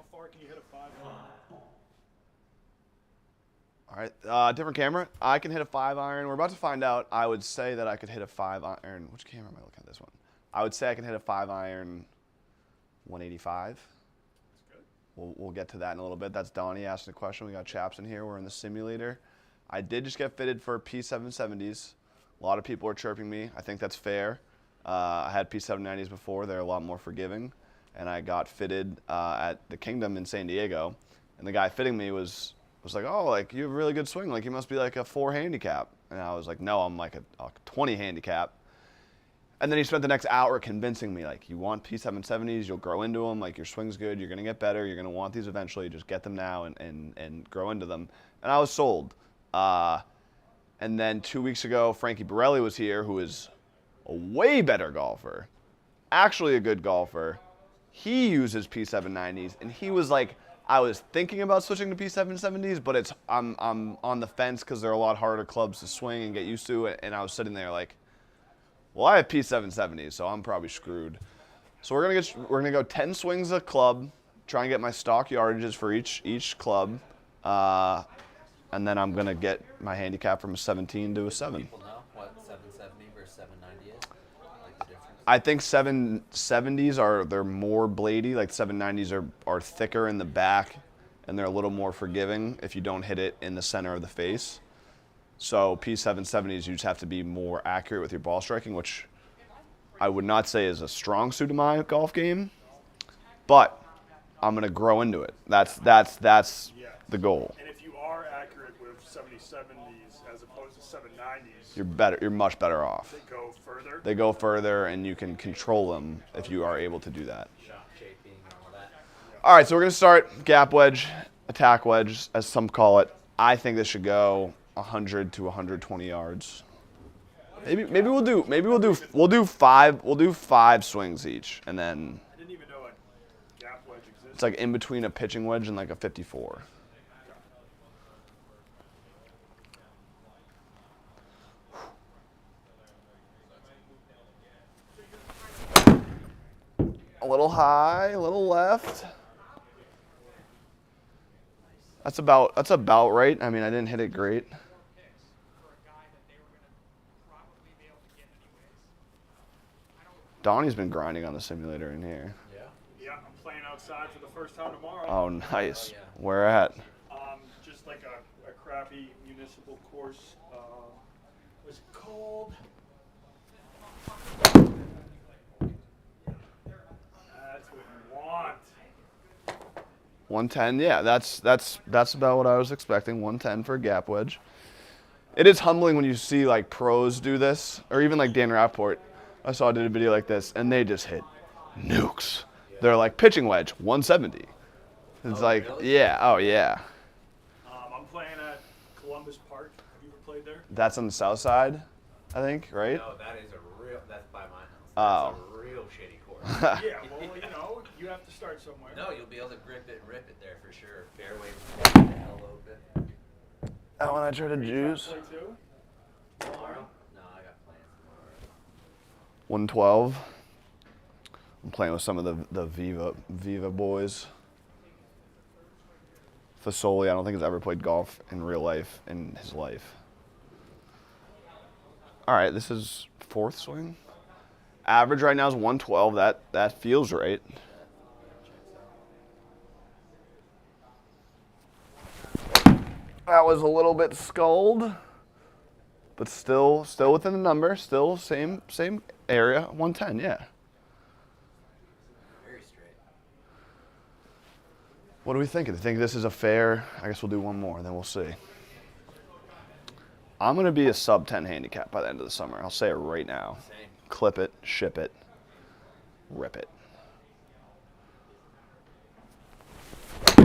How far can you hit a 5-iron? All right, different camera. I can hit a 5-iron. We're about to find out. I would say that I could hit a 5-iron. Which camera am I looking at? This one. I would say I can hit a 5-iron 185. That's good. We'll get to that in a little bit. That's Donnie asking a question. We got Chaps in here. We're in the simulator. I did just get fitted for P770s. A lot of people are chirping me. I think that's fair. I had P790s before. They're a lot more forgiving. And I got fitted at the Kingdom in San Diego. And the guy fitting me was like, oh, like, you have a really good swing. Like, you must be like a 4 handicap. And I was like, no, I'm like a 20 handicap. And then he spent the next hour convincing me, like, you want P770s, you'll grow into them, like, your swing's good, you're going to get better, you're going to want these eventually, just get them now and grow into them. And I was sold. And then 2 weeks ago, Frankie Borelli was here, who is a way better golfer, actually a good golfer. He uses P790s, and he was like, I was thinking about switching to P770s, but I'm on the fence because they're a lot harder clubs to swing and get used to. And I was sitting there like, well, I have P770s, so I'm probably screwed. So we're gonna go 10 swings a club, try and get my stock yardages for each club, and then I'm gonna get my handicap from a 17 to a 7. People know what 770 versus 790 is? Like the difference? I think 770s they're more bladey. Like 790s are thicker in the back, and they're a little more forgiving if you don't hit it in the center of the face. So P770s, you just have to be more accurate with your ball striking, which I would not say is a strong suit of my golf game, but I'm gonna grow into it. That's the goal. And if you are accurate with 70-70s as opposed to 790s, You're much better off. they go further. They go further, and you can control them if you are able to do that. Shot shaping and all that. All right, so we're gonna start gap wedge, attack wedge, as some call it. I think this should go 100 to 120 yards. Maybe we'll do five swings each, and then I didn't even know a gap wedge existed. it's like in between a pitching wedge and like a 54. A little high, a little left. That's about right. I mean, I didn't hit it great. Donnie's been grinding on the simulator in here. Yeah. Yeah, I'm playing outside for the first time tomorrow. Oh, nice. Oh, yeah. Where at? Just like a crappy municipal course. Was it called? That's what you want. 110. Yeah, that's about what I was expecting. 110 for a gap wedge. It is humbling when you see like pros do this, or even like Dan Rappaport. I did a video like this, and they just hit nukes. They're like pitching wedge 170. It's like, really? yeah, oh yeah. I'm playing at Columbus Park. Have you ever played there? That's on the south side, I think, right? No, that's by my house. That's a real shitty course. Yeah, well, you have to start somewhere. No, you'll be able to grip it and rip it there for sure. Fairway, hell open. That one I tried to Play juice. too? Tomorrow? No, I got plans tomorrow. 112. I'm playing with some of the Viva boys. Fasoli, I don't think has ever played golf in real life in his life. All right, this is fourth swing. Average right now is 112. That feels right. That was a little bit sculled, but still within the number. Still same area. 110, yeah. Very straight. What do we think? Do you think this is a fair? I guess we'll do one more, and then we'll see. I'm going to be a sub 10 handicap by the end of the summer. I'll say it right now. Same. Clip it, ship it, rip it. Yeah,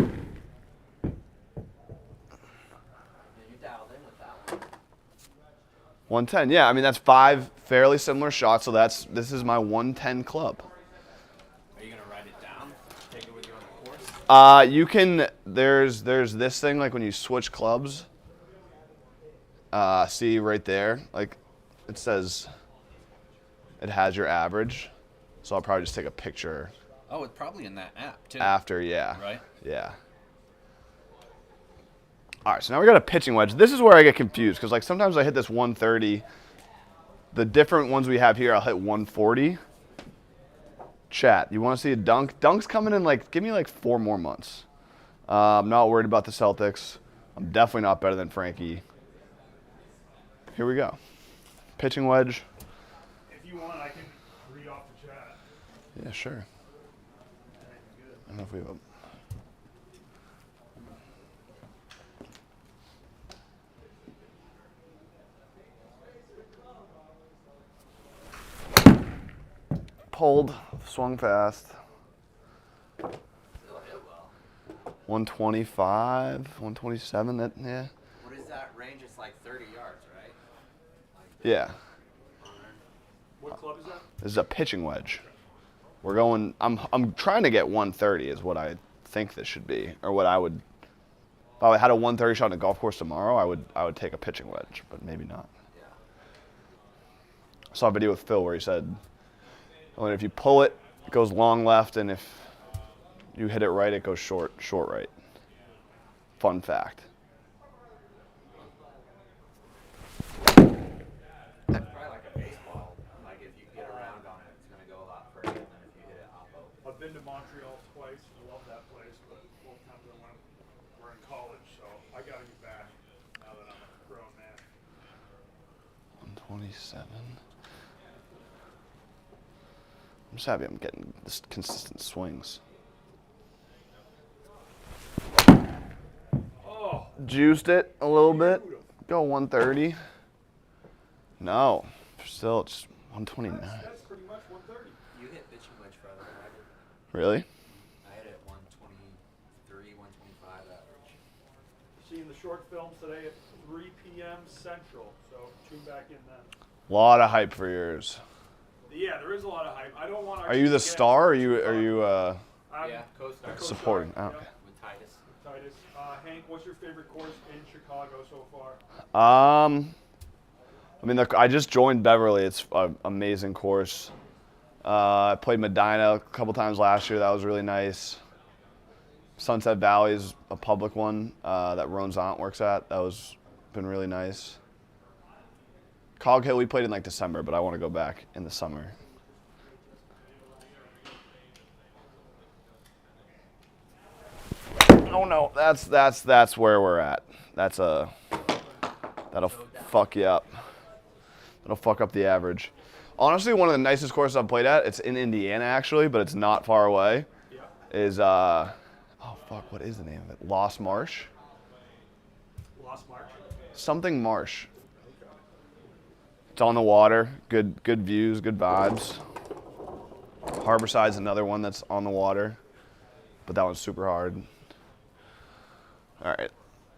you dialed in with that one. 110, yeah. I mean, that's 5 fairly similar shots, so this is my 110 club. Are you gonna write it down? Take it with you on the course? You can, there's this thing, like when you switch clubs, see right there, like it says, it has your average. So I'll probably just take a picture Oh, it's probably in that app too. After, yeah. Right? Yeah. All right, so now we got a pitching wedge. This is where I get confused because like sometimes I hit this 130. The different ones we have here, I'll hit 140. Chat, you want to see a dunk? Dunk's coming in like, give me like 4 more months. I'm not worried about the Celtics. I'm definitely not better than Frankie. Here we go. Pitching wedge. If you want, I can read off the chat. Yeah, sure. I don't know if we have a... Pulled, swung fast. Still hit well. 125, 127, that, yeah. What is that range? It's like 30 yards, right? Yeah. What club is that? This is a pitching wedge. We're going, I'm trying to get 130 is what I think this should be, or what I would, if I had a 130 shot on a golf course tomorrow, I would take a pitching wedge, but maybe not. Yeah. I saw a video with Phil where he said, well, if you pull it, it goes long left, and if you hit it right, it goes short right. Fun fact. Probably like a baseball. Like if you get around on it, it's gonna go a lot further than if you hit it oppo. I've been to Montreal twice. I love that place, but both times I went were in college, so I gotta get back now that I'm a grown man. 127. I'm just happy I'm getting this consistent swings. Oh, Juiced it a little bit. Go 130. No, still it's 129. that's pretty much 130. You hit pitching wedge farther than I did. Really? I hit it 123, 125 average. Seeing the short films today at 3 p.m. Central, so tune back in then. A lot of hype for yours. Yeah, there is a lot of hype. I don't want to. Are you the star? Or are you I'm Yeah, co-star. co-star, supporting? Oh, yeah, okay. With Titus. Titus. Hank, what's your favorite course in Chicago so far? I mean, I just joined Beverly. It's an amazing course. I played Medina a couple times last year. That was really nice. Sunset Valley is a public one that Ron's aunt works at. That was been really nice. Cog Hill we played in like December, but I want to go back in the summer. Oh no, that's where we're at. That'll fuck you up. That'll fuck up the average. Honestly, one of the nicest courses I've played at, it's in Indiana actually, but it's not far away, Yeah. is, oh fuck, what is the name of it? Lost Marsh? Lost March. Something Marsh. It's on the water, good views, good vibes. Harborside's another one that's on the water, but that one's super hard. All right.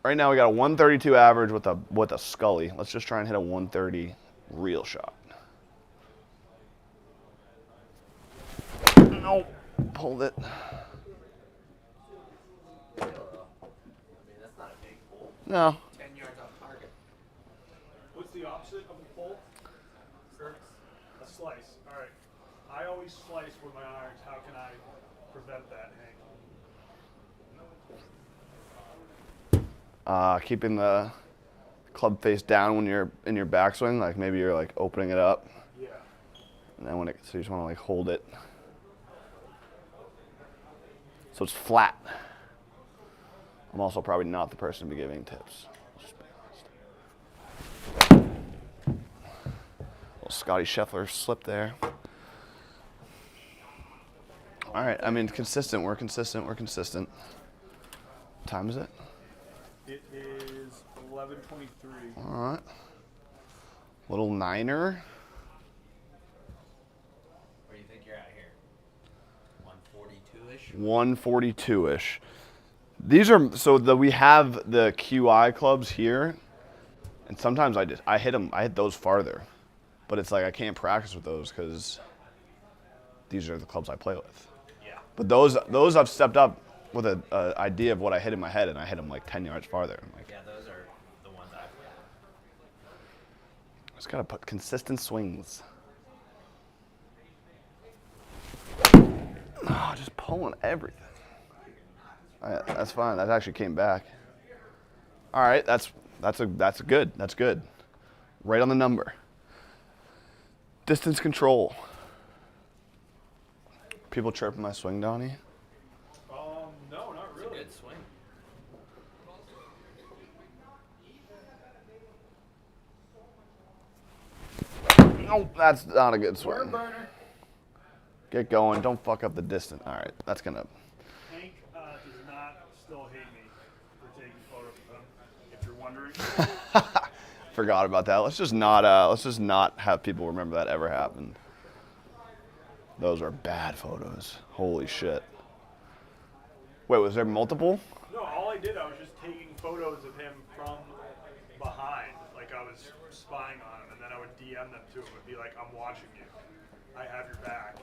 Right now we got a 132 average with a Scully. Let's just try and hit a 130 real shot. Nope. Pulled it. I mean, that's not a big pull. No. 10 yards off target. What's the opposite of a pull? A slice. All right. I always slice with my irons. How can I prevent that, Hank? Keeping the club face down when you're in your backswing, like maybe you're like opening it up, Yeah. and then so you just want to like hold it. So it's flat. I'm also probably not the person to be giving tips. Let's just be honest. Little Scotty Scheffler slip there. All right, I mean, consistent. We're consistent. What time is it? It is 11:23. All right. Little niner. Where do you think you're at here? 142-ish? 142-ish. These are we have the QI clubs here, and sometimes I hit those farther, but it's like I can't practice with those because these are the clubs I play with. Yeah. But those I've stepped up with an idea of what I hit in my head, and I hit them like 10 yards farther. I'm like, Yeah, those are the ones I play. just gotta put consistent swings. Oh, just pulling everything. That's fine. That actually came back. All right, that's good. That's good. Right on the number. Distance control. People chirping my swing, Donnie? No, not really. Good swing. Nope, that's not a good swing. Worm burner. Get going. Don't fuck up the distance. All right, that's gonna. Hank does not still hate me for taking photos of him, if you're wondering. Forgot about that. Let's just not have people remember that ever happened. Those are bad photos. Holy shit. Wait, was there multiple? No, all I was just taking photos of him from behind, like I was spying on him, and then I would DM them to him and be like, I'm watching you. I have your back.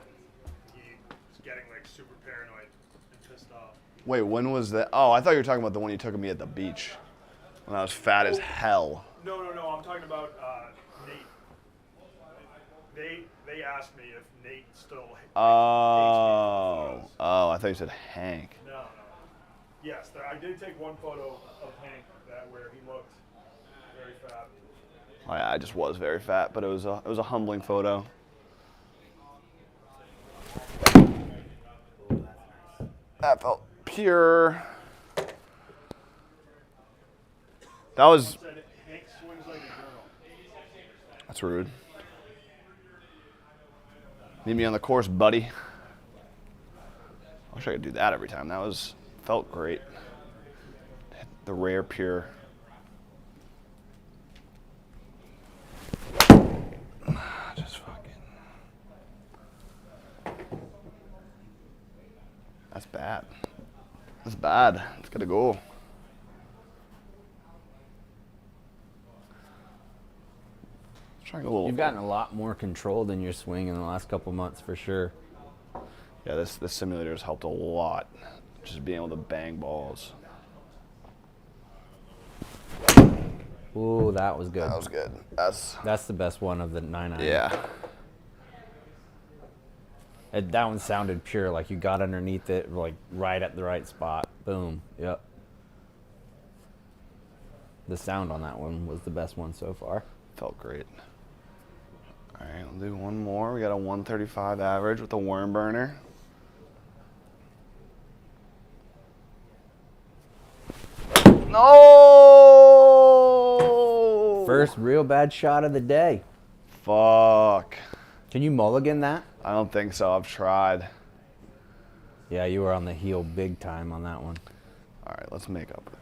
He was getting like super paranoid and pissed off. Wait, when was that? Oh, I thought you were talking about the one you took of me at the beach. When I was fat as hell. No, I'm talking about Nate. They asked me if Nate still hates me for photos. Oh, I thought you said Hank. No. Yes, I did take one photo of Hank where he looked very fat. I just was very fat, but it was a humbling photo. That felt pure. That was. Said Hank swings like a girl. That's rude. Need me on the course, buddy. I wish I could do that every time. Felt great. The rare pure. Just fucking. That's bad. That's bad. It's gotta go. Trying a little. You've gotten a lot more controlled in your swing in the last couple months for sure. Yeah, this simulator has helped a lot. Just being able to bang balls. Ooh, that was good. That was good. That's the best one of the 9-iron. Yeah. That one sounded pure, like you got underneath it, like right at the right spot. Boom. Yep. The sound on that one was the best one so far. Felt great. All right, we'll do one more. We got a 135 average with a worm burner. No! First real bad shot of the day. Fuck. Can you mulligan that? I don't think so. I've tried. Yeah, you were on the heel big time on that one. All right, let's make up for that.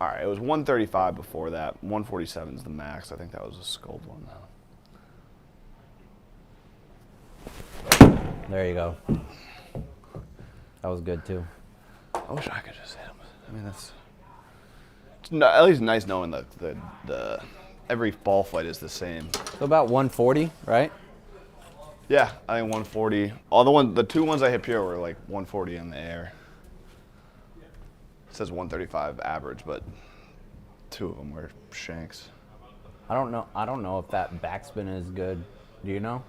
All right, it was 135 before that. 147 is the max. I think that was a sculled one, though. There you go. That was good too. I wish I could just hit him. I mean, it's at least nice knowing the every ball flight is the same. So about 140, right? Yeah, I think 140. The two ones I hit pure were like 140 in the air. It says 135 average, but two of them were shanks. I don't know if that backspin is good. Do you know?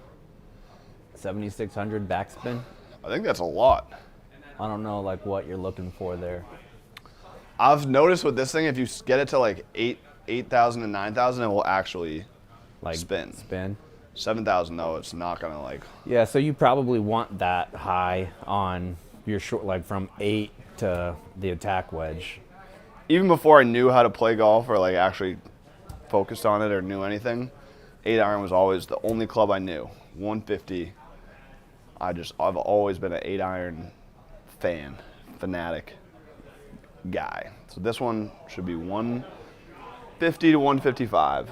7,600 backspin? I think that's a lot. I don't know like what you're looking for there. I've noticed with this thing, if you get it to like 8,000 and 9,000, it will actually Like spin. 7,000 though, it's not gonna like. Yeah, so you probably want that high on your short, like from 8 to the attack wedge. Even before I knew how to play golf or like actually focused on it or knew anything, 8-iron was always the only club I knew. 150. I've always been an 8-iron fanatic guy. So this one should be 150 to 155.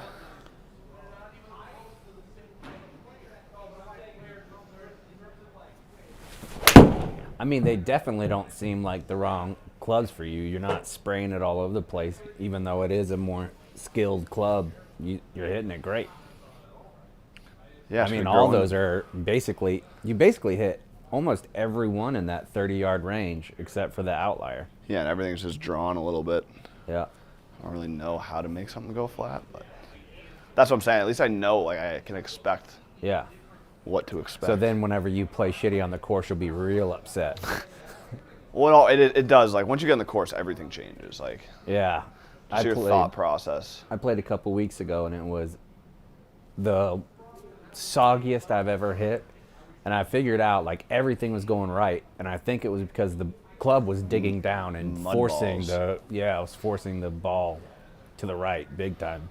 I mean, they definitely don't seem like the wrong clubs for you. You're not spraying it all over the place, even though it is a more skilled club. You're hitting it great. Yeah, I mean, all those are you basically hit almost every one in that 30-yard range, except for the outlier. Yeah, and everything's just drawn a little bit. Yeah. I don't really know how to make something go flat, but that's what I'm saying. At least I know, like, I can expect. Yeah. what to expect. So then whenever you play shitty on the course, you'll be real upset. Well, it does. Like, once you get on the course, everything changes. Like, Yeah. just your thought process. I played a couple weeks ago, and it was the soggiest I've ever hit. And I figured out, like, everything was going right. And I think it was because the club was digging down and Mud forcing balls. it was forcing the ball to the right big time.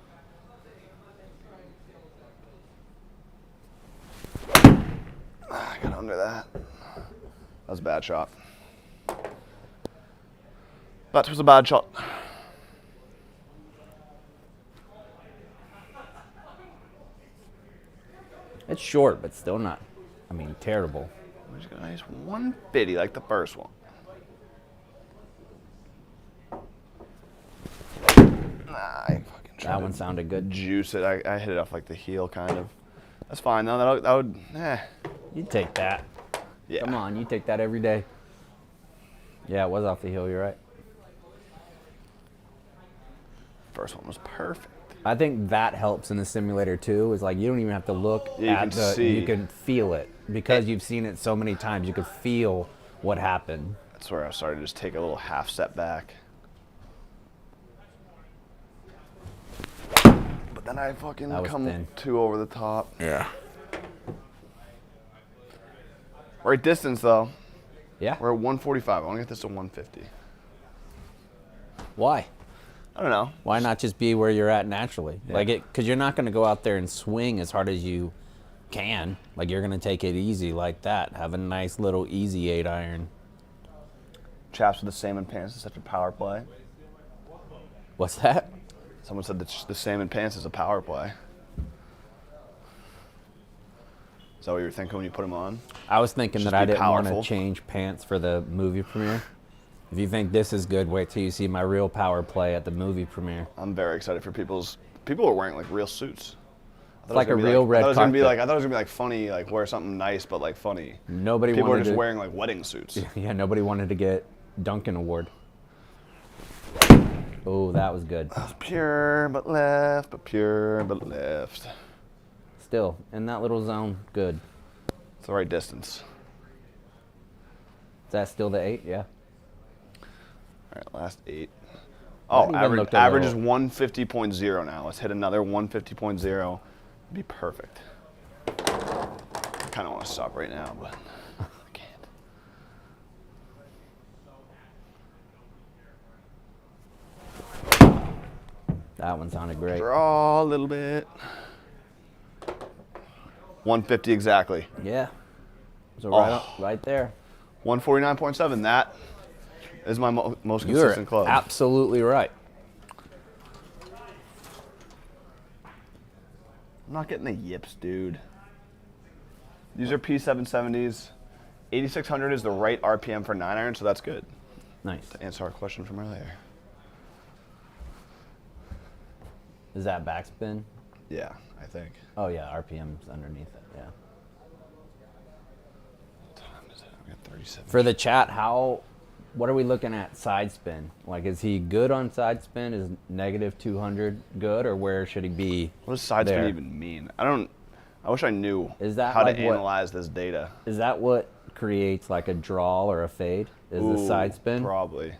I got under that. That was a bad shot. That was a bad shot. It's short, but still not, terrible. We just got a nice 150 like the first one. Nah, I fucking tried That to one sounded good. juice it. I hit it off like the heel, kind of. That's fine though. That would. You take that. Yeah. Come on, you take that every day. Yeah, it was off the hill, you're right. First one was perfect. I think that helps in the simulator too, is like you don't even have to look Yeah, at you can feel it. Because you've seen it so many times, you could feel what happened. That's where I started to just take a little half step back. But then I fucking That was come thin. too over the top. Yeah. Right distance though. Yeah. We're at 145. I want to get this to 150. Why? I don't know. Why not just be where you're at naturally? Yeah. Like because you're not going to go out there and swing as hard as you can. Like you're going to take it easy like that. Have a nice little easy 8-iron. Chaps with the salmon pants is such a power play. What's that? Someone said that the salmon pants is a power play. Is that what you were thinking when you put them on? I was thinking Just that I be didn't want to powerful. change pants for the movie premiere. If you think this is good, wait till you see my real power play at the movie premiere. I'm very excited for people are wearing like real suits. I thought Like it was a gonna be real red I thought it was carpet. gonna be like funny, like wear something nice but like funny. Nobody People are wanted just to, wearing like wedding suits. Yeah, nobody wanted to get Duncan Award. Oh, that was good. Pure but left, but pure but left. Still, in that little zone, good. It's the right distance. Is that still the 8? Yeah. All right, last 8. That Oh, even average, looked a average is little- 150.0 now. Let's hit another 150.0. Be perfect. I kind of want to stop right now, but I can't. That one sounded great. Draw a little bit. 150 exactly. Yeah. So Oh. right there. 149.7. That is my most You're consistent club. absolutely right. I'm not getting the yips, dude. These are P770s. 8600 is the right RPM for 9-iron, so that's good. Nice. To answer our question from earlier. Is that backspin? Yeah, I think. Oh yeah, RPM's underneath it. Yeah. What time is it? I've got 37. For the chat, what are we looking at side spin? Like, is he good on side spin? Is negative 200 good, or where should he be? What does side spin there? even mean? I wish I knew Is that how like to what- analyze this data. Is that what creates like a draw or a fade? Is the Ooh, side spin? Probably.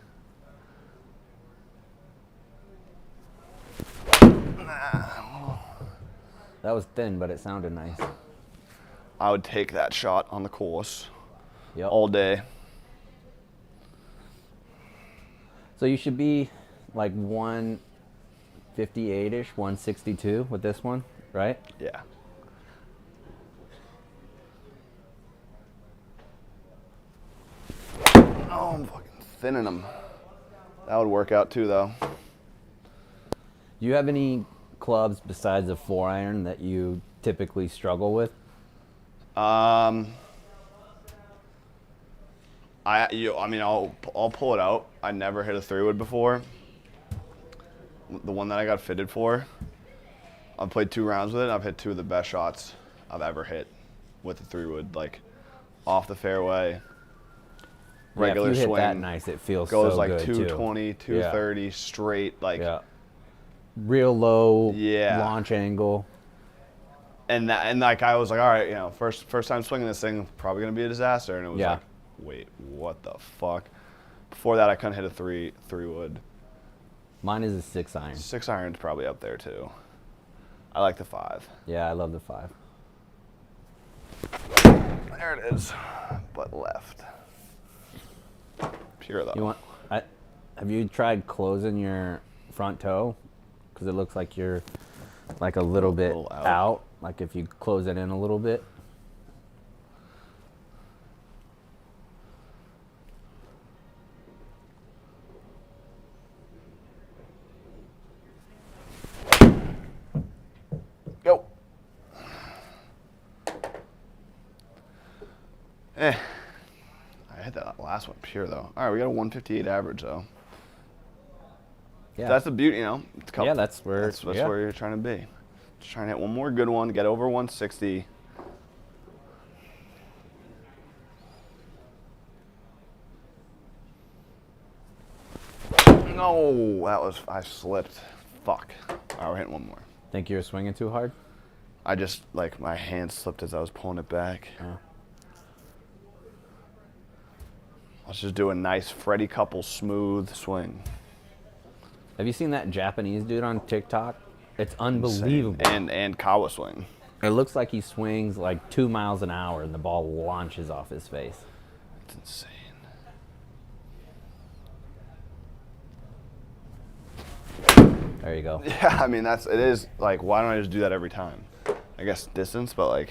That was thin, but it sounded nice. I would take that shot on the course Yep. all day. So you should be like 158-ish, 162 with this one, right? Yeah. Oh, I'm fucking thinning them. That would work out too, though. Do you have any clubs besides a 4-iron that you typically struggle with? I'll pull it out. I never hit a 3-wood before. The one that I got fitted for, I've played 2 rounds with it. And I've hit 2 of the best shots I've ever hit with the 3-wood, like off the fairway. Regular yeah, if you swing. hit that nice, it feels Goes so like good 220, too. 230 straight. Like Yeah. Real low Yeah. launch angle. and like I was like, all right, you know, first time swinging this thing, probably gonna be a disaster. And it was like, wait, what the fuck? Before that, I couldn't hit a three wood. Mine is a 6 iron. 6 iron's probably up there too. I like the 5. Yeah, I love the 5. There it is, but left. Pure though. Have you tried closing your front toe? Because it looks like you're like a little bit out. Like if you close it in a little bit. Go. I hit that last one pure though. All right, we got a 158 average though. Yeah. That's the beauty, you know. Yeah, that's where where you're trying to be. Just trying to hit one more good one, get over 160. No, I slipped. Fuck. All right, we're hitting one more. Think you're swinging too hard? I just, like, my hand slipped as I was pulling it back. Oh. Let's just do a nice Freddie Couple smooth swing. Have you seen that Japanese dude on TikTok? It's unbelievable. And Kawa swing. It looks like he swings like 2 miles an hour and the ball launches off his face. It's insane. There you go. Yeah, I mean, it is, like, why don't I just do that every time? I guess distance, but, like,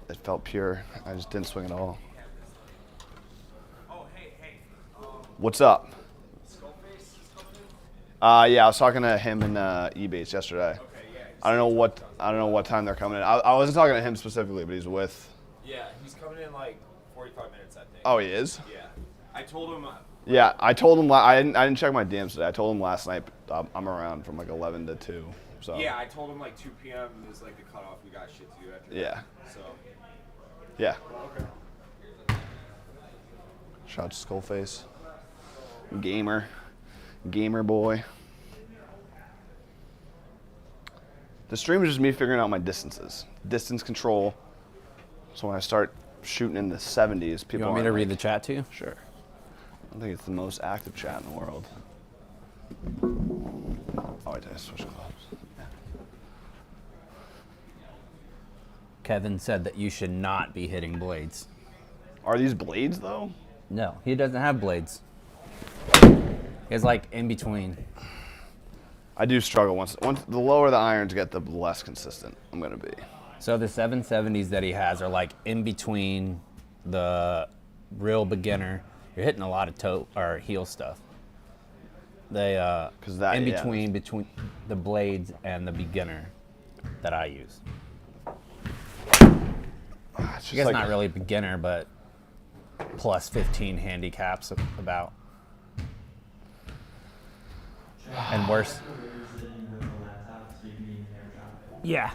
it felt pure. I just didn't swing at all. What's up? Yeah, I was talking to him and eBase yesterday. Okay, yeah. I don't know what time they're coming in. I wasn't talking to him specifically, but he's with. Yeah, he's coming in like 45 minutes, I think. Oh, he is? Yeah. I told him. Yeah, I told him. I didn't check my DMs today. I told him last night I'm around from like 11 to 2. So. Yeah, I told him like 2 p.m. is like the cutoff. We got shit to do after Yeah. that. So. Yeah. Okay. Shout out to Skullface. Gamer boy. The stream is just me figuring out my distances. Distance control. So when I start shooting in the 70s, people You want me to aren't read like, the chat to you? Sure. I think it's the most active chat in the world. Oh, I did switch clubs. Yeah. Kevin said that you should not be hitting blades. Are these blades though? No, he doesn't have blades. He's like in between. I do struggle once the lower the irons get, the less consistent I'm gonna be. So the 770s that he has are like in between the real beginner. You're hitting a lot of toe or heel stuff. They in between the blades and the beginner that I use. I guess like, not really beginner, but plus 15 handicaps about. And worse. Yeah.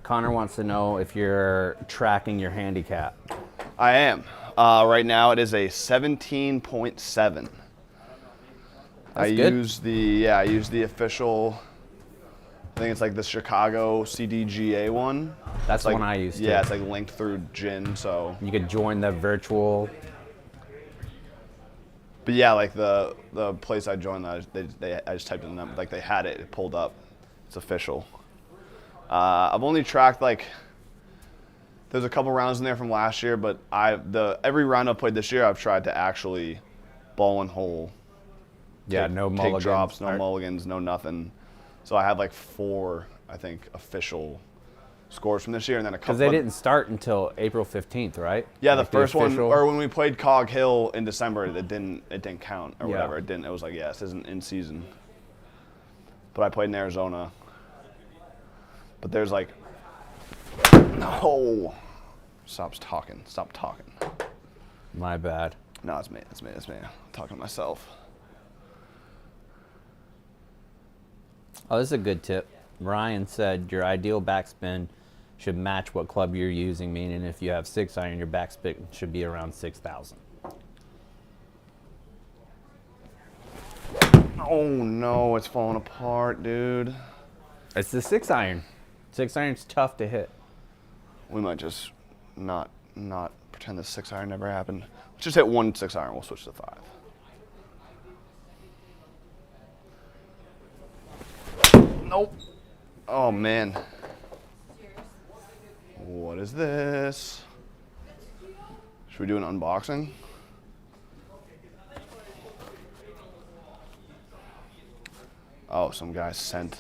Connor wants to know if you're tracking your handicap. I am. Right now it is a 17.7. I use the official. I think it's like the Chicago CDGA one. That's like, the one I use too. Yeah, it's like linked through Gin, so. You could join the virtual. But yeah, like the place I joined, I just typed in them, like they had it pulled up. It's official. I've only tracked like, there's a couple rounds in there from last year, but every round I've played this year, I've tried to actually ball and hole. Yeah, no mulligans. Take drops, no mulligans, no nothing. So I had like 4, I think, official scores from this year, and then a couple. Because they didn't start until April 15th, right? Yeah, like the first one, or when we played Cog Hill in December, it didn't count or whatever. It didn't. It was like, yeah, this isn't in season. But I played in Arizona. But there's like, no. Stop talking. My bad. No, it's me. I'm talking to myself. Oh, this is a good tip. Ryan said your ideal backspin should match what club you're using, meaning if you have 6-iron, your backspin should be around 6,000. Oh no, it's falling apart, dude. It's the 6-iron. 6-iron's tough to hit. We might just not pretend the 6-iron never happened. Let's just hit one 6-iron. We'll switch to 5. Nope. Oh man. What is this? Should we do an unboxing? Oh, some guy sent.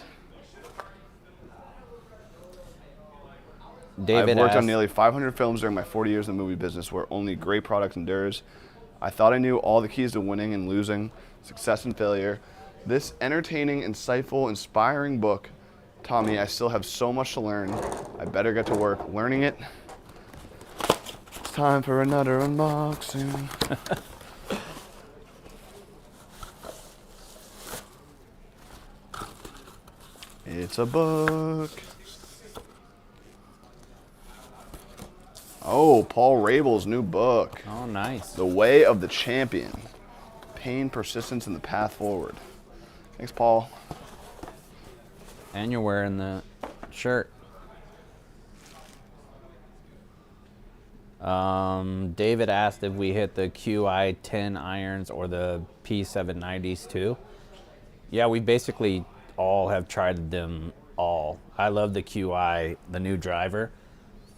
David I've worked on asked- nearly 500 films during my 40 years in the movie business where only great product endures. I thought I knew all the keys to winning and losing, success and failure. This entertaining, insightful, inspiring book taught me I still have so much to learn. I better get to work learning it. It's time for another unboxing. It's a book. Oh, Paul Rabel's new book. Oh, nice. The Way of the Champion. Pain, persistence, and the path forward. Thanks, Paul. And you're wearing the shirt. David asked if we hit the QI 10 irons or the P790s too. Yeah, we basically all have tried them all. I love the QI, the new driver.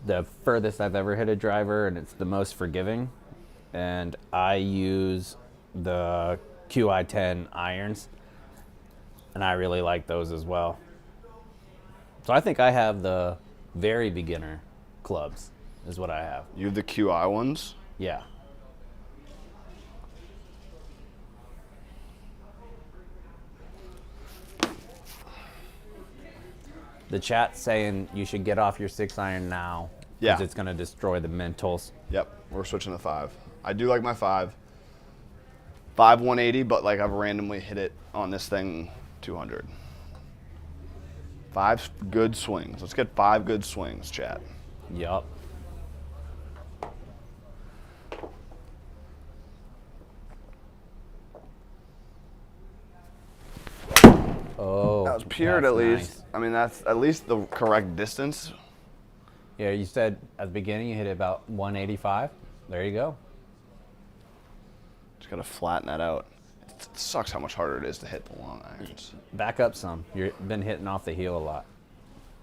The furthest I've ever hit a driver, and it's the most forgiving. And I use the QI 10 irons, and I really like those as well. So I think I have the very beginner clubs, is what I have. You have the QI ones? Yeah. The chat's saying you should get off your 6-iron now. Yeah. Because it's going to destroy the mentals. Yep, we're switching to 5. I do like my 5. 5 180, but like I've randomly hit it on this thing 200. 5 good swings. Let's get 5 good swings, chat. Yup. Oh, That was paired that's at least. nice. I mean, that's at least the correct distance. Yeah, you said at the beginning you hit about 185. There you go. Just gotta flatten that out. It sucks how much harder it is to hit the long irons. Back up some. You've been hitting off the heel a lot.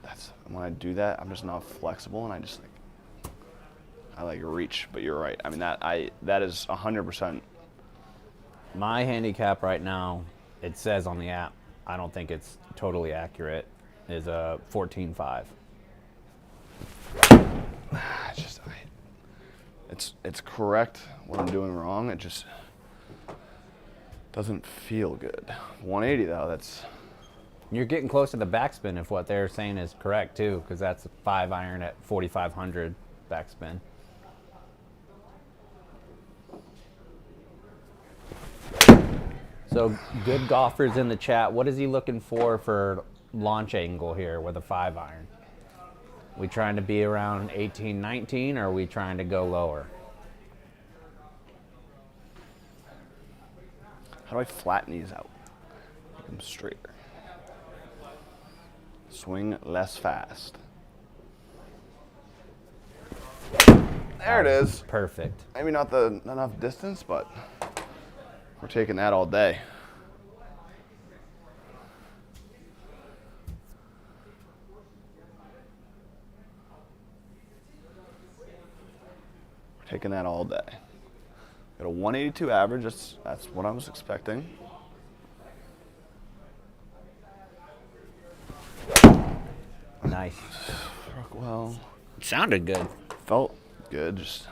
That's when I do that, I'm just not flexible, and I like reach. But you're right. I mean that is 100%. My handicap right now, it says on the app, I don't think it's totally accurate, is a 14.5. It's correct what I'm doing wrong. It just doesn't feel good. 180 though, that's You're getting close to the backspin if what they're saying is correct too, because that's a 5-iron at 4,500 backspin. So good golfers in the chat. What is he looking for launch angle here with a 5-iron? We trying to be around 18, 19, or are we trying to go lower? how do I flatten these out? Make them straighter. Swing less fast. There it is. Perfect. Maybe not enough distance, but we're taking that all day. We're taking that all day. Got a 182 average. That's what I was expecting. Nice. Struck well. Sounded good. Felt good. Just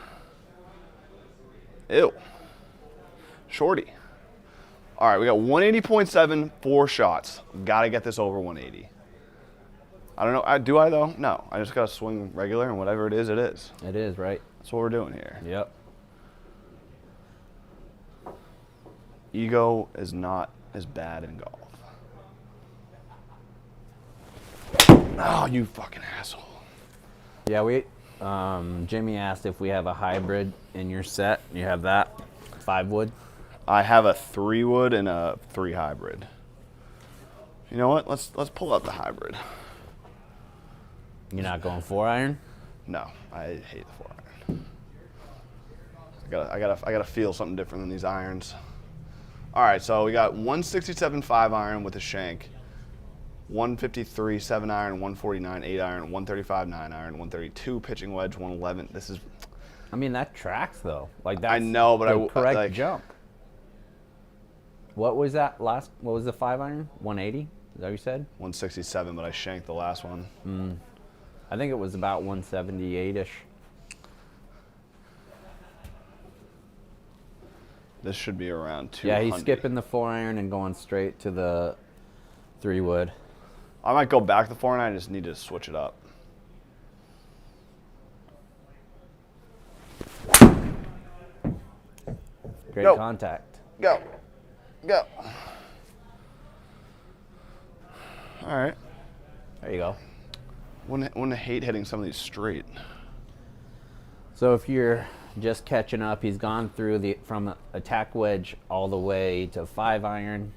ew. Shorty. All right, we got 180.7, 4 shots. Got to get this over 180. I don't know. Do I though? No. I just got to swing regular, and whatever it is, it is. It is, right? That's what we're doing here. Yep. Ego is not as bad in golf. Oh, you fucking asshole. Yeah, Jimmy asked if we have a hybrid in your set. You have that 5-wood. I have a 3-wood and a 3 hybrid. You know what? Let's pull out the hybrid. You're not going 4-iron? No, I hate the 4-iron. I gotta feel something different than these irons. All right, so we got 167 5-iron with a shank, 153 7-iron, 149 8-iron, 135 9-iron, 132 pitching wedge, 111. This is. I mean, that tracks though. Like that's I know, but the correct like, jump. What was that last? What was the 5-iron? 180? Is that what you said? 167, but I shanked the last one. I think it was about 178-ish. This should be around 200. Yeah, he's skipping the 4-iron and going straight to the 3-wood. I might go back to 4-iron. I just need to switch it up. Great Go. contact. Go. Go. All right. There you go. Wouldn't hate hitting some of these straight. So if you're just catching up, he's gone through from attack wedge all the way to 5-iron.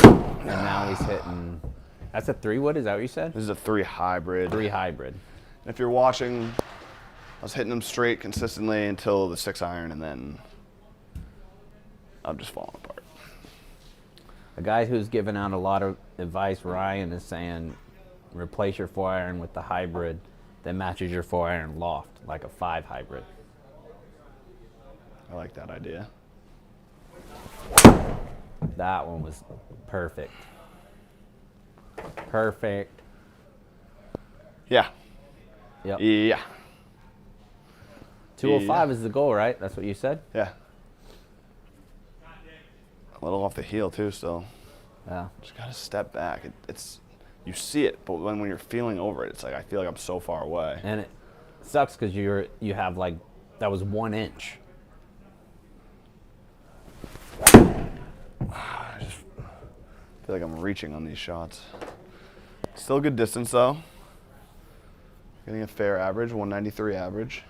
And now he's hitting. That's a 3-wood, is that what you said? This is a 3 hybrid. 3 hybrid. And if you're watching, I was hitting them straight consistently until the 6-iron, and then I'm just falling apart. A guy who's given out a lot of advice, Ryan, is saying replace your 4-iron with the hybrid that matches your 4-iron loft, like a 5 hybrid. I like that idea. That one was perfect. Perfect. Yeah. Yep. Yeah. 205 is the goal, right? That's what you said? Yeah. A little off the heel too, still. Yeah. Just gotta step back. It's you see it, but when you're feeling over it, it's like I feel like I'm so far away. And it sucks because you have like, that was 1 inch. I just feel like I'm reaching on these shots. Still good distance though. Getting a fair average, 193 average.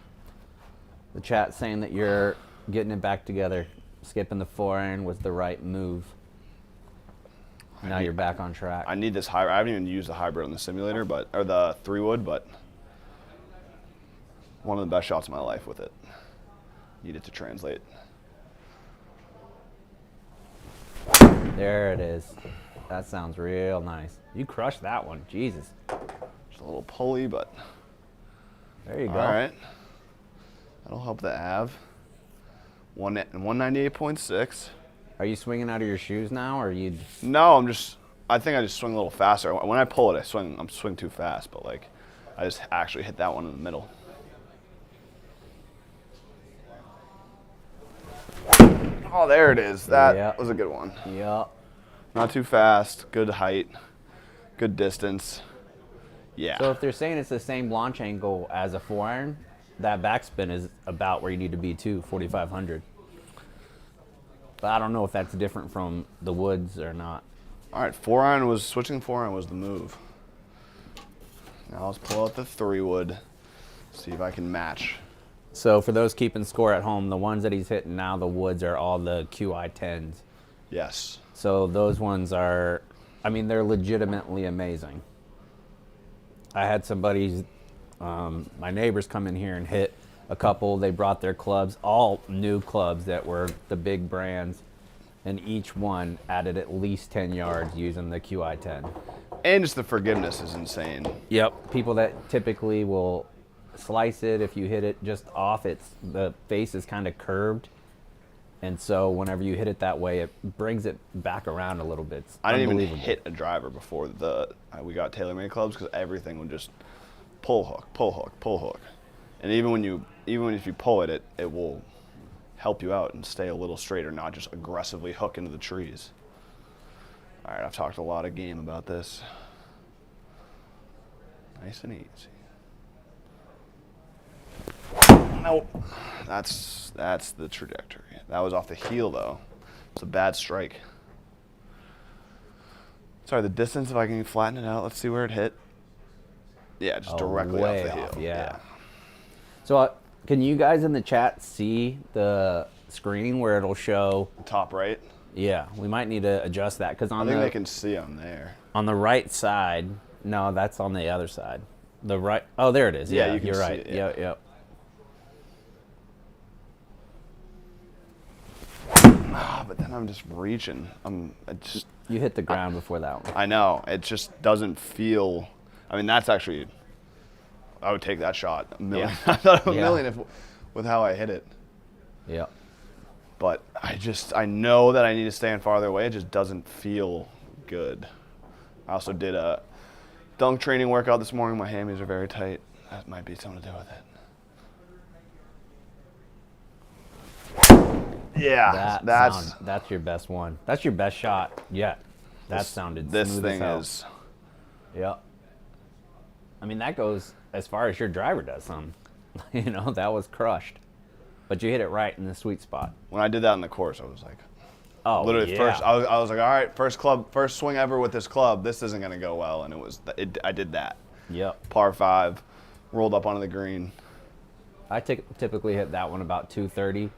The chat's saying that you're getting it back together. Skipping the 4-iron was the right move. Now you're back on track. I need this hybrid. I haven't even used the hybrid on the simulator, or the 3-wood, but one of the best shots of my life with it. Need it to translate. There it is. That sounds real nice. You crushed that one. Jesus. Just a little pulley, but There you go. all right. That'll help the av. 198.6. Are you swinging out of your shoes now, or are you? No, I think I just swing a little faster. When I pull it, I'm swing too fast, but like, I just actually hit that one in the middle. Oh, there it is. That Yep. was a good one. Yup. Not too fast, good height, good distance. Yeah. So if they're saying it's the same launch angle as a 4-iron, that backspin is about where you need to be too, 4,500. But I don't know if that's different from the woods or not. All right, switching 4-iron was the move. Now let's pull out the 3-wood, see if I can match. So for those keeping score at home, the ones that he's hitting now, the woods are all the QI10s. Yes. So those ones are, I mean, they're legitimately amazing. I had somebody's, my neighbors come in here and hit a couple. They brought their clubs, all new clubs that were the big brands, and each one added at least 10 yards using the QI10. And just the forgiveness is insane. Yep. People that typically will slice it, if you hit it just off, the face is kind of curved. And so whenever you hit it that way, it brings it back around a little bit. It's I didn't even unbelievable. hit a driver before we got TaylorMade clubs because everything would just pull hook, pull hook, pull hook. And even if you pull it, it will help you out and stay a little straighter, not just aggressively hook into the trees. All right, I've talked a lot of game about this. Nice and easy. Nope. That's the trajectory. That was off the heel though. It's a bad strike. Sorry, the distance, if I can flatten it out, let's see where it hit. Yeah, just Oh, directly way off the heel. off, yeah. So can you guys in the chat see the screen where it'll show? Top right. Yeah, we might need to adjust that because I on think the they can see on there. on the right side. No, that's on the other side. The right. Oh, there it is. Yeah, Yeah, you can you're see right. it, yeah. Yep. But then I'm just reaching. You hit the ground before that one. I know. It just doesn't feel. I mean, that's actually. I would take that shot a million. Yeah. I thought a Yeah. million with how I hit it. Yep. But I know that I need to stand farther away. It just doesn't feel good. I also did a dunk training workout this morning. My hammies are very tight. That might be something to do with it. Yeah, That's your best one. That's your best shot yet. That sounded this smooth thing as hell. is. Yep. I mean, that goes as far as your driver does some. That was crushed. But you hit it right in the sweet spot. When I did that in the course, I was like, Oh, literally yeah. first. I was like, all right, first swing ever with this club. This isn't gonna go well, and I did that. Yep. Par 5, rolled up onto the green. I typically hit that one about 230,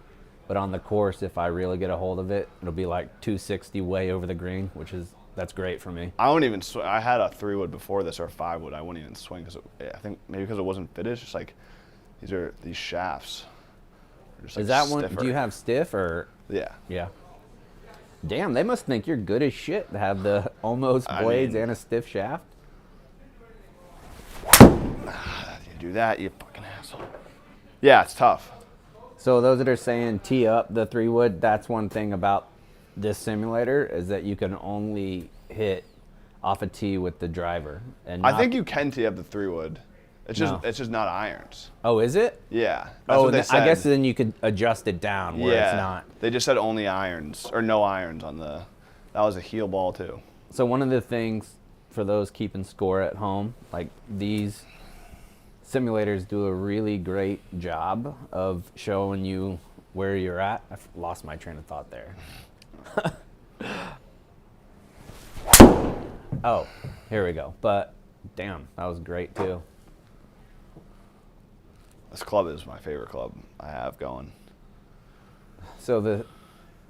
but on the course, if I really get a hold of it, it'll be like 260 way over the green, that's great for me. I won't even swing. I had a 3-wood before this, or a 5-wood. I wouldn't even swing because I think maybe because it wasn't fitted. It's just like these shafts. Are just, like, Is that one? stiffer. Do you have stiff or? Yeah. Yeah. Damn, they must think you're good as shit to have the almost I blades mean- and a stiff shaft. You do that, you fucking asshole. Yeah, it's tough. So those that are saying tee up the 3-wood, that's one thing about this simulator is that you can only hit off a tee with the driver. And I think you can tee up the 3-wood. It's just No. it's just not irons. Oh, is it? Yeah. That's what they I said. guess then you could adjust it down where it's not. They just said only irons or no irons on the. That was a heel ball too. So one of the things for those keeping score at home, like these simulators do a really great job of showing you where you're at. I've lost my train of thought there. Oh, here we go. But damn, that was great too. This club is my favorite club I have going. So the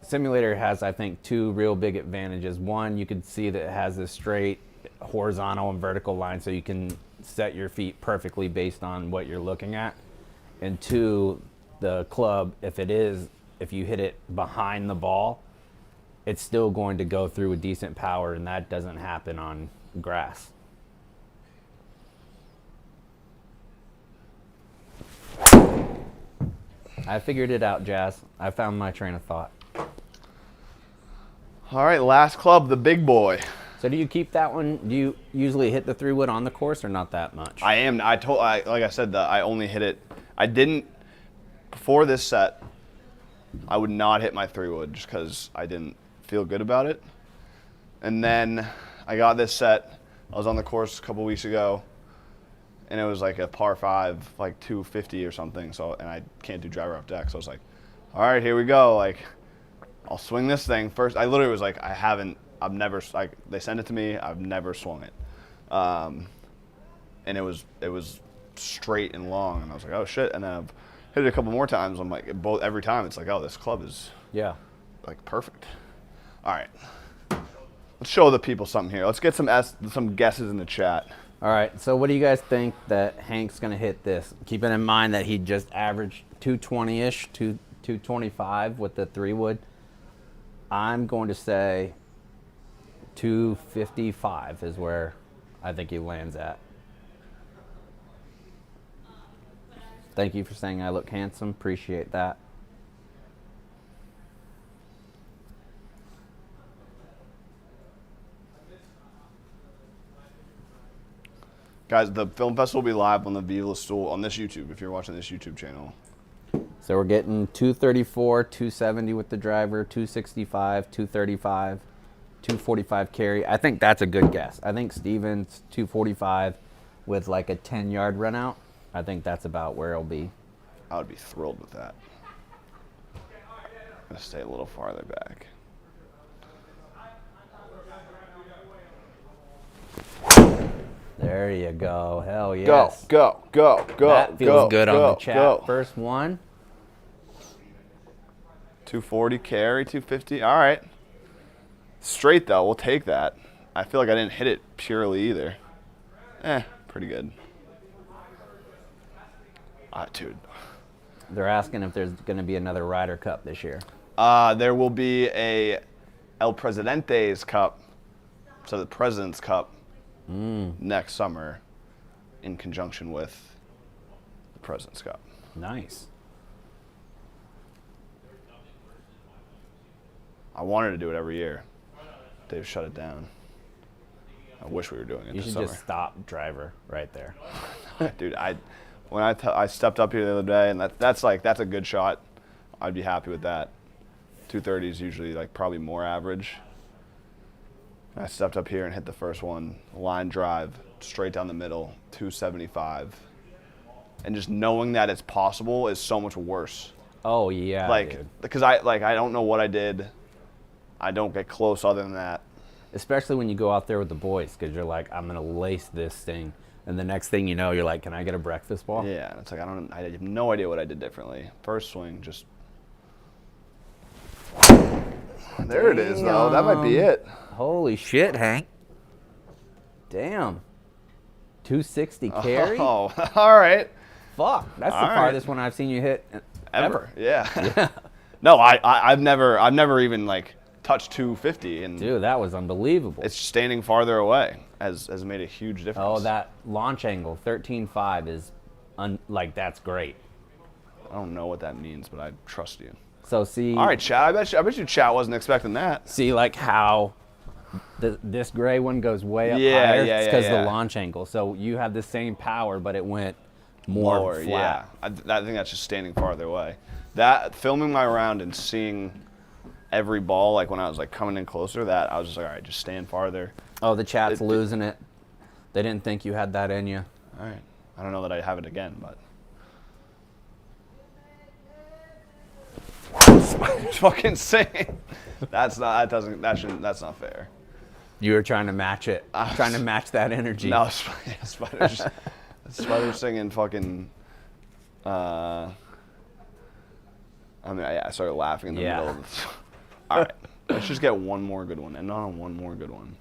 simulator has, I think, two real big advantages. One, you can see that it has this straight horizontal and vertical line, so you can set your feet perfectly based on what you're looking at. And two, the club, if you hit it behind the ball, it's still going to go through with decent power, and that doesn't happen on grass. I figured it out, Jazz. I found my train of thought. All right, last club, the big boy. So do you keep that one? Do you usually hit the 3-wood on the course or not that much? I am. Like I said, I only hit it. I didn't before this set. I would not hit my 3-wood just because I didn't feel good about it. And then I got this set. I was on the course a couple weeks ago, and it was like a par 5, like 250 or something. So, and I can't do driver up deck. So I was like, all right, here we go. Like, I'll swing this thing first. I literally was like, I've never, like, they sent it to me. I've never swung it. And it was straight and long. And I was like, oh shit. And then I've hit it a couple more times. I'm like, every time it's like, oh, this club is Yeah. like perfect. All right. Let's show the people something here. Let's get some guesses in the chat. All right. So what do you guys think that Hank's going to hit this? Keeping in mind that he just averaged 220-ish, 225 with the 3-wood. I'm going to say 255 is where I think he lands at. Thank you for saying I look handsome. Appreciate that. Guys, the film festival will be live on the Viva stool on this YouTube if you're watching this YouTube channel. So we're getting 234, 270 with the driver, 265, 235, 245 carry. I think that's a good guess. I think Steven's 245 with like a 10-yard run out. I think that's about where it'll be. I would be thrilled with that. I'm going to stay a little farther back. There you go. Hell Go, yes. go, go, go. That feels go, good on go, the chat. go. First one. 240 carry, 250. All right. Straight though, we'll take that. I feel like I didn't hit it purely either. Pretty good. Dude. They're asking if there's going to be another Ryder Cup this year. There will be a El Presidente's Cup, so the President's Cup, next summer in conjunction with the President's Cup. Nice. I wanted to do it every year. They've shut it down. I wish we were doing it You this should summer. just stop driver right there. Dude, when I stepped up here the other day, and that's a good shot. I'd be happy with that. 230 is usually like probably more average. I stepped up here and hit the first one, line drive, straight down the middle, 275. And just knowing that it's possible is so much worse. Oh yeah, Like, dude. because I don't know what I did. I don't get close other than that. Especially when you go out there with the boys, because you're like, I'm gonna lace this thing, and the next thing you know, you're like, can I get a breakfast ball? Yeah, and it's like I have no idea what I did differently. First swing, just there it is though. That might be it. Holy shit, Hank. Damn. 260 carry? Oh, all right. Fuck. That's the All right. farthest one I've seen you hit ever. Yeah. No, I've never even like touched 250, and Dude, that was unbelievable. it's standing farther away has made a huge difference. Oh, that launch angle, 13.5 is like that's great. I don't know what that means, but I trust you. So see, All right, chat. I bet you chat wasn't expecting that. see like how this gray one goes way up Yeah, higher. yeah, It's because yeah. the launch angle. So you have the same power, but it went more Lower, flat. yeah. I think that's just standing farther away. That filming my round and seeing every ball, like when I was like coming in closer, that I was just like, all right, just stand farther. Oh, the chat's losing it. They didn't think you had that in you. All right. I don't know that I have it again, but. Spider's fucking singing. That's not fair. You were trying to match it, trying to match that energy. No, Spider's singing fucking. I started laughing in the middle of this. All right, let's just get one more good one, and not on one more good one.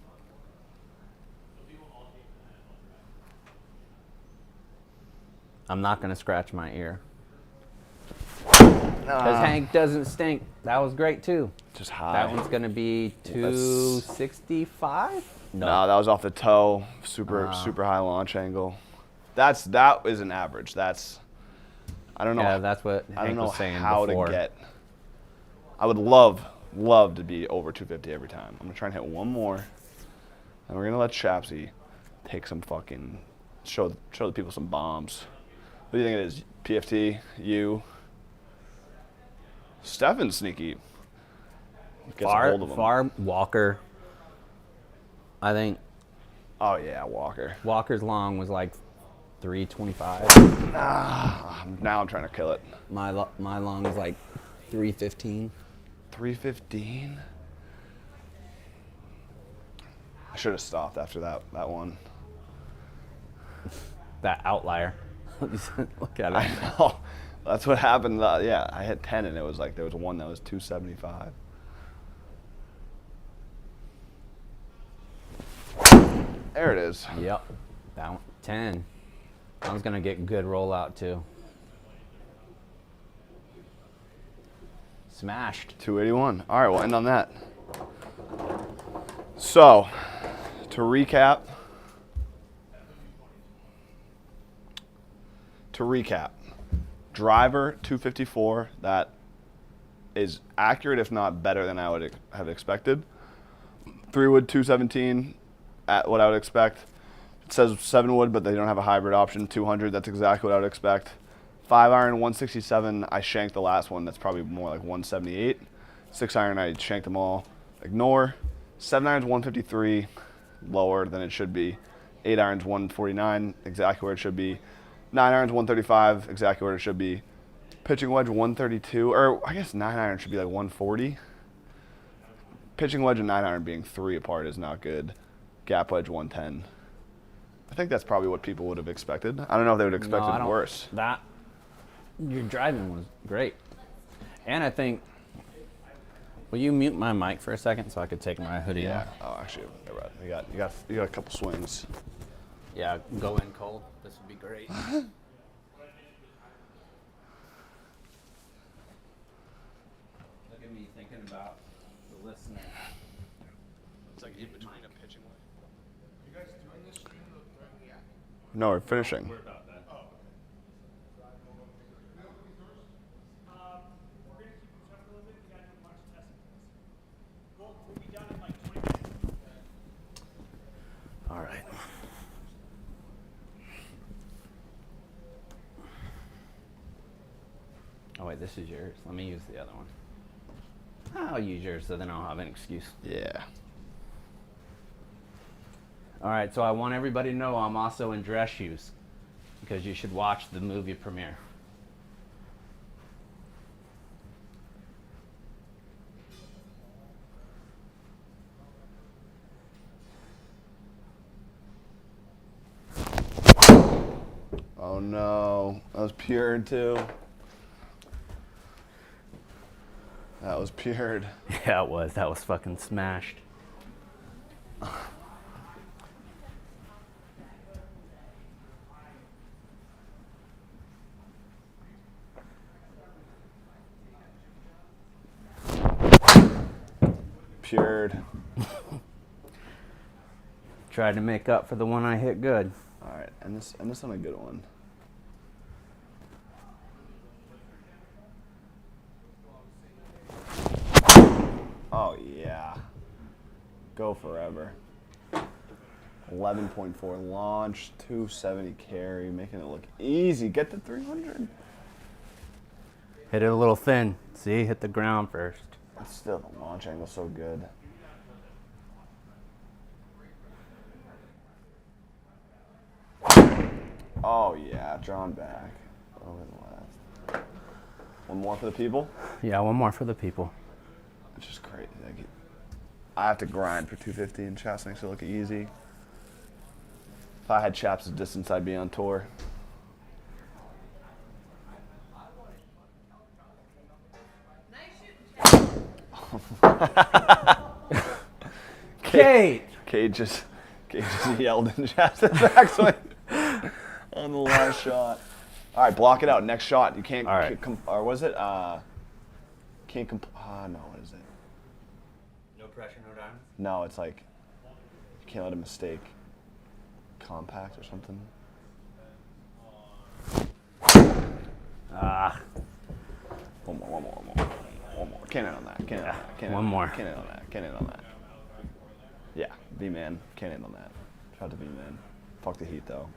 I'm not going to scratch my ear. Because Hank doesn't stink. That was great, too. Just high. That one's going to be 265? No, that was off the toe. Super high launch angle. That is an average. That's. I don't know. Yeah, that's what I don't Hank know was saying how before. to get. I would love to be over 250 every time. I'm gonna try and hit one more, and we're gonna let Chapsy take some fucking show the people some bombs. What do you think it is? PFT, you, Stefan sneaky. Gets a hold of him. Far Walker. I think Oh yeah, Walker. Walker's long was like 325. Now I'm trying to kill it. My long was like 315. 315. I should have stopped after that one. That outlier. Look at it. I know. That's what happened. Yeah, I hit 10 and it was like there was one that was 275. There it is. Yep. That one, 10. I was gonna get good rollout too. Smashed. 281. All right, we'll end on that. So, to recap. Driver 254, that is accurate, if not better than I would have expected. 3-wood 217, at what I would expect. It says 7-wood, but they don't have a hybrid option. 200, that's exactly what I would expect. 5-iron 167, I shanked the last one. That's probably more like 178. 6-iron, I shanked them all. Ignore. 7-iron's 153, lower than it should be. 8-iron's 149, exactly where it should be. 9-iron's 135, exactly where it should be. Pitching wedge 132, or I guess 9-iron should be like 140. Pitching wedge and 9-iron being 3 apart is not good. Gap wedge 110. I think that's probably what people would have expected. I don't know if they would have No, expected I don't. worse. That your driving was great, and I think. Will you mute my mic for a second so I could take my hoodie Yeah. off? Oh, actually, you're right. You got a couple swings. Yeah, go in cold. This would be great. Look at me thinking about the listener. It's like in between a pitching one. You guys doing this? No, we're finishing. We're about that. All right. Oh wait, this is yours. Let me use the other one. I'll use yours so then I'll have an excuse. Yeah. All right, so I want everybody to know I'm also in dress shoes because you should watch the movie premiere. Oh no, that was pured too. That was pured. Yeah, it was. That was fucking smashed. Pured. Tried to make up for the one I hit good. All right, and this on a good one. Oh yeah. Go forever. 11.4 launch, 270 carry, making it look easy. Get to 300. Hit it a little thin. See, hit the ground first. But still, the launch angle's so good. Oh yeah, drawn back. Over the last. One more for the people. Yeah, one more for the people. It's just crazy. I have to grind for 250 and chaps makes it look easy. If I had chaps' distance, I'd be on tour. Kate! Cade just yelled in chaps' backswing on the last shot. All right, block it out. Next shot. You can't. All right. Or was it? Can't no, what is it? No pressure, no diamonds? No, it's like you can't let a mistake. Compact or something. Ah. One more. Can't end on that. Can't end on that. Can't one end- more. Can't end on that. Can't end on that. Yeah, V-man. Can't end on that. Shout out to V-man. Fuck the Heat though.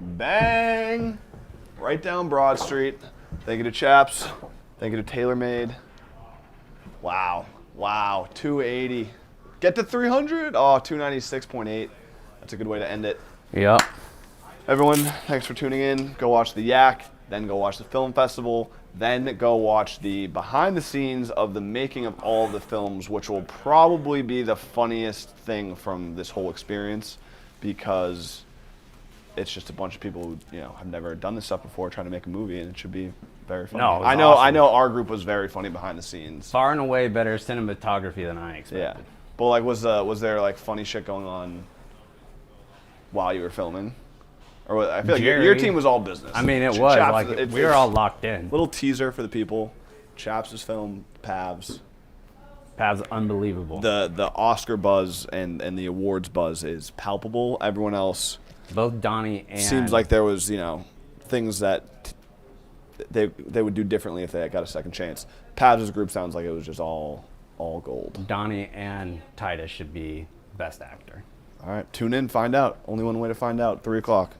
Bang! Right down Broad Street. Thank you to Chaps. Thank you to TaylorMade. Wow. 280. Get to 300? Oh, 296.8. That's a good way to end it. Yep. Everyone, thanks for tuning in. Go watch the Yak, then go watch the film festival, then go watch the behind the scenes of the making of all of the films, which will probably be the funniest thing from this whole experience because it's just a bunch of people who have never done this stuff before trying to make a movie, and it should be very funny. No, it was I know awesome. our group was very funny behind the scenes. Far and away better cinematography than I Yeah. expected. But like was there like funny shit going on while you were filming? Or I feel like your Jerry- team was all business. I mean, it was. Chaps, Like, it's- we were it's- all locked in. Little teaser for the people. Chaps' film, Pavs. Pav's unbelievable. The Oscar buzz and the awards buzz is palpable. Everyone else Both Donnie and... seems like there was, things that they would do differently if they got a second chance. Pavs' group sounds like it was just all gold. Donnie and Titus should be best actor. All right, tune in, find out. Only one way to find out, 3 o'clock.